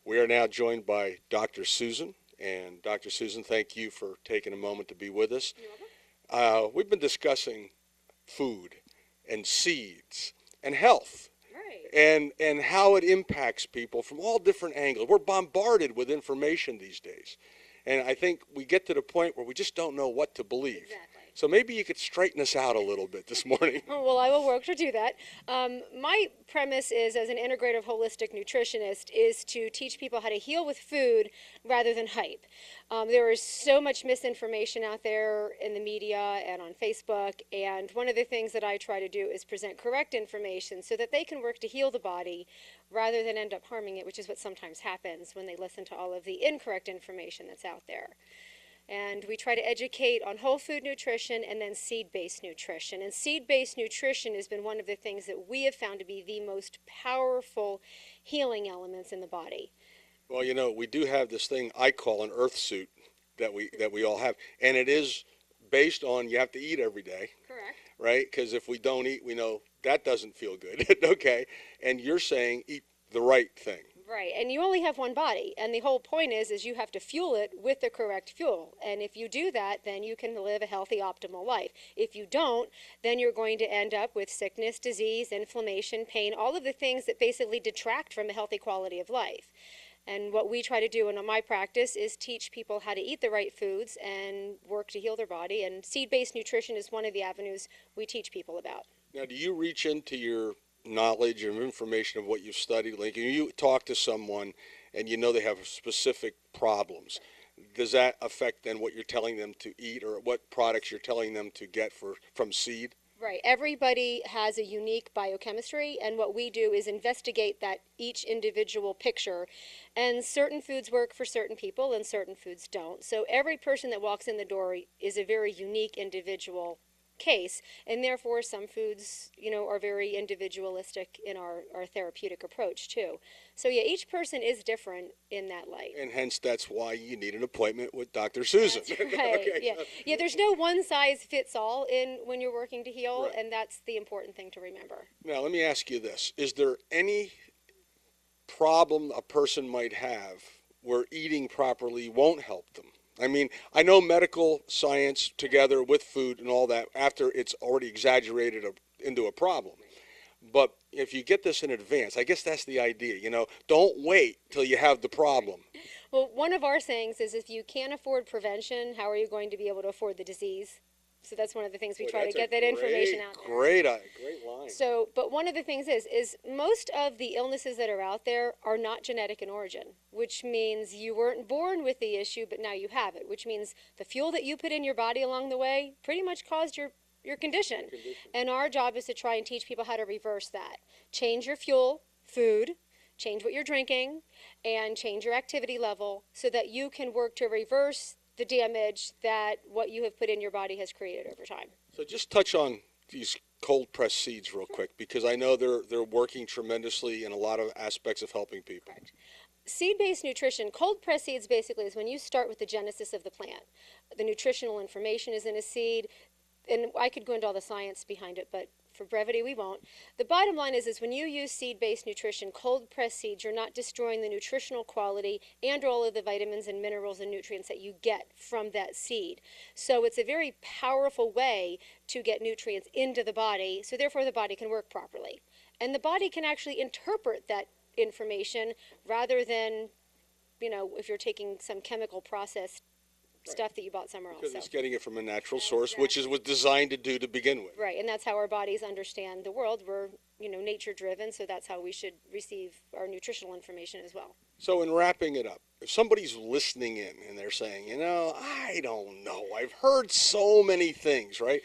We are now joined by Dr. Susan. And Dr. Susan, thank you for taking a moment to be with us. You're welcome. We've been discussing food and seeds and health Right. and how it impacts people from all different angles. We're bombarded with information these days. And I think we get to the point where we just don't know what to believe. Exactly. So maybe you could straighten us out a little bit this morning. Well, I will work to do that. My premise is, as an integrative holistic nutritionist, is to teach people how to heal with food rather than hype. There is so much misinformation out there in the media and on Facebook, and one of the things that I try to do is present correct information so that they can work to heal the body rather than end up harming it, which is what sometimes happens when they listen to all of the incorrect information that's out there. And we try to educate on whole food nutrition and then seed-based nutrition. And seed-based nutrition has been one of the things that we have found to be the most powerful healing elements in the body. Well, you know, we do have this thing I call an earth suit that we all have, and it is based on you have to eat every day, Correct. right? Because if we don't eat, we know that doesn't feel good. Okay, and you're saying eat the right thing. Right, and you only have one body, and the whole point is you have to fuel it with the correct fuel. And if you do that, then you can live a healthy, optimal life. If you don't, then you're going to end up with sickness, disease, inflammation, pain, all of the things that basically detract from a healthy quality of life. And what we try to do in my practice is teach people how to eat the right foods and work to heal their body. And seed-based nutrition is one of the avenues we teach people about. Now, do you reach into your knowledge or information of what you've studied? Like, you talk to someone and you know they have specific problems. Does that affect then what you're telling them to eat or what products you're telling them to get from seed? Right. Everybody has a unique biochemistry, and what we do is investigate that each individual picture. And certain foods work for certain people and certain foods don't. So every person that walks in the door is a very unique individual case, and therefore some foods, are very individualistic in our therapeutic approach too. So yeah, each person is different in that light. And hence that's why you need an appointment with Dr. Susan. That's right. Okay. Yeah. Yeah, there's no one size fits all in when you're working to heal, Right. and that's the important thing to remember. Now, let me ask you this. Is there any problem a person might have where eating properly won't help them? I mean, I know medical science together with food and all that, after it's already exaggerated into a problem. But if you get this in advance, I guess that's the idea, don't wait till you have the problem. Well, one of our sayings is if you can't afford prevention, how are you going to be able to afford the disease? So that's one of the things we try to get that information out there. Great line. So, but one of the things is most of the illnesses that are out there are not genetic in origin, which means you weren't born with the issue, but now you have it, which means the fuel that you put in your body along the way pretty much caused your condition. And our job is to try and teach people how to reverse that. Change your fuel, food, change what you're drinking, and change your activity level so that you can work to reverse the damage that what you have put in your body has created over time. So just touch on these cold pressed seeds real quick, because I know they're working tremendously in a lot of aspects of helping people. Correct. Seed-based nutrition, cold pressed seeds basically is when you start with the genesis of the plant. The nutritional information is in a seed, and I could go into all the science behind it, but for brevity we won't. The bottom line is when you use seed-based nutrition, cold pressed seeds, you're not destroying the nutritional quality and all of the vitamins and minerals and nutrients that you get from that seed. So it's a very powerful way to get nutrients into the body, so therefore the body can work properly. And the body can actually interpret that information rather than, if you're taking some chemical processed stuff that you bought somewhere else. Because it's getting it from a natural source, which is what designed to do to begin with. Right, and that's how our bodies understand the world. We're, nature driven, so that's how we should receive our nutritional information as well. So in wrapping it up, if somebody's listening in and they're saying, I don't know, I've heard so many things, right?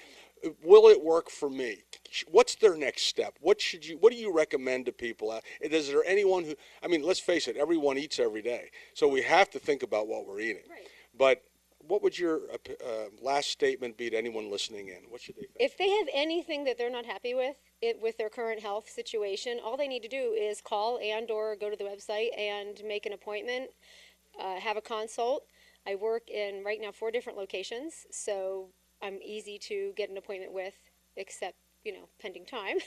Will it work for me? What's their next step? What do you recommend to people? Is there anyone who, let's face it, everyone eats every day. So we have to think about what we're eating. Right. But what would your last statement be to anyone listening in? What should they think? If they have anything that they're not happy with their current health situation, all they need to do is call and or go to the website and make an appointment, have a consult. I work in right now 4 different locations, so I'm easy to get an appointment with, except pending time,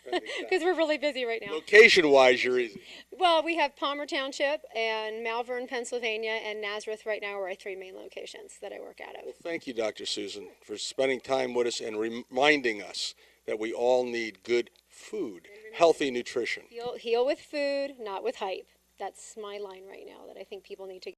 because we're really busy right now. Location-wise, you're easy. Well, we have Palmer Township and Malvern, Pennsylvania, and Nazareth right now are our three main locations that I work out of. Well, thank you, Dr. Susan, for spending time with us and reminding us that we all need good food, healthy nutrition. Heal with food, not with hype. That's my line right now that I think people need to